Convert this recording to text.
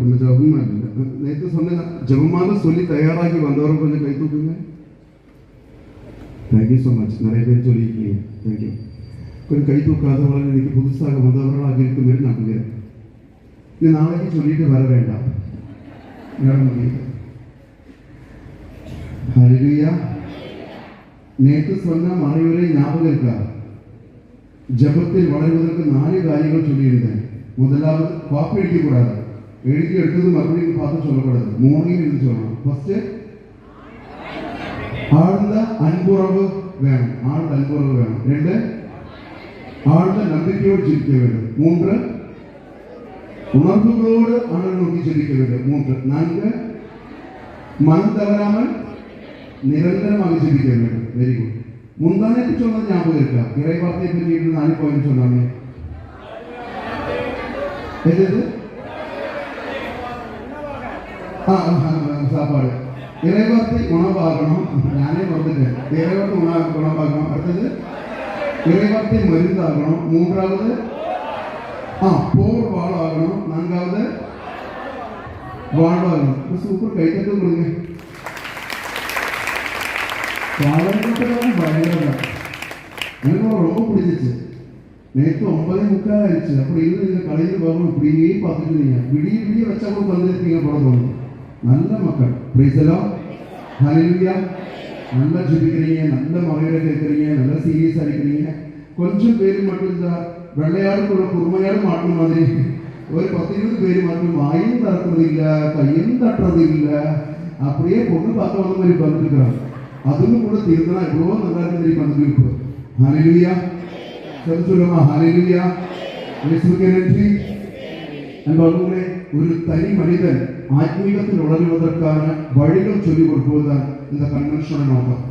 நம்ம ஜபமாலை இல்லை. நேற்று சொன்ன ஜபமாலை சொல்லி தயாராகி வந்தவரை கொஞ்சம் கை தூக்குங்க. Thank you so much. நிறைய பேர் சொல்லியிருக்கீங்க. தேங்க்யூ. கொஞ்சம் கை தூக்காதவர்கள் இன்னைக்கு புதுசாக வந்தவர்களாக இருக்கும் மாதிரி நம்புகிறேன். இது நாளைக்கு சொல்லிட்டு வர வேண்டாம். ஹல்லேலூயா. நேற்று சொன்ன மறைவுரை ஞாபகம் இருக்கா? ஜபத்தில் வளர்வதற்கு 4 காரியங்கள் சொல்லியிருந்தேன். முதலாவது, காப்பி அடிக்கக்கூடாது. எழுதி எடுத்தது மறுபடியும் பார்த்து சொல்லக்கூடாது. 3 எழுதி சொல்லணும். ஃபர்ஸ்ட், ஆழ்ந்த அன்புறவு வேணும். ஆழ்ந்த அன்புறவு வேணும். 2, ஆழ்ந்த நம்பிக்கையோடு ஜெபிக்க வேண்டும். 3, உணர்வுகளோடு ஆண்டவரை நோக்கி ஜெபிக்க வேண்டும். 3, 4, மனம் தவறாமல் நிரந்தரமாக ஜெபிக்க வேண்டும். Very good. முந்தானேக்கு சொன்னது ஞாபகம் இருக்கா? இறை வார்த்தையை பற்றி 4 பாயிண்ட் சொன்னாங்க. எது? சாப்பாடு. இறைவார்த்தை உணவாகணும். நானே வந்துட்டேன். இறைவார்த்தை உணவாகணும். அடுத்தது இறைவார்த்தை மருந்தாகணும். 3வது போர் வாழாகணும். 4வது வாழ்வாகணும். சூப்பர். கைத்தட்டு கொடுங்க. காலகட்டத்தில் பயங்கர எனக்கு ரொம்ப பிடிச்சிச்சு. நேற்று 9:45 ஆயிடுச்சு. அப்படி இருந்து நீங்கள் கலைந்து பார்க்கணும். இப்படியே பார்த்துட்டு இருந்தீங்க. விடிய வச்சா கூட வந்துருப்பீங்க போல தோணும். நல்ல மக்கள். Praise the Lord. ஹல்லேலூயா. நல்லா ஜெபிக்கிறீங்க, நல்ல மறைவுரை கேட்குறீங்க, நல்லா சீரியஸாக இருக்கிறீங்க. கொஞ்சம் பேர் மட்டும் இந்த வெள்ளையாடு குறுமையாடு மாட்டும் மாதிரி ஒரு 10-20 பேர் மட்டும் வாயும் தட்டுறது இல்லை, கையும் தட்டுறது இல்லை, அப்படியே பொண்ணு பார்க்க வந்த மாதிரி பார்த்துருக்குறாங்க. அதுவும் கூட தீர்ந்தனா எவ்வளவோ நல்லா இருக்கு தெரியுமா அந்த குரூப். ஹல்லேலூயா. சொல்லுமா ஹல்லேலூயா. இயேசுவுக்கே நன்றி. அன்பர்களே, ஒரு தனி மனிதன் ஆத்மீகத்தில் வளருவதற்கான வழிகள் சொல்லிக் கொடுப்பதுதான் இந்த கன்வென்ஷனோட நோக்கம்.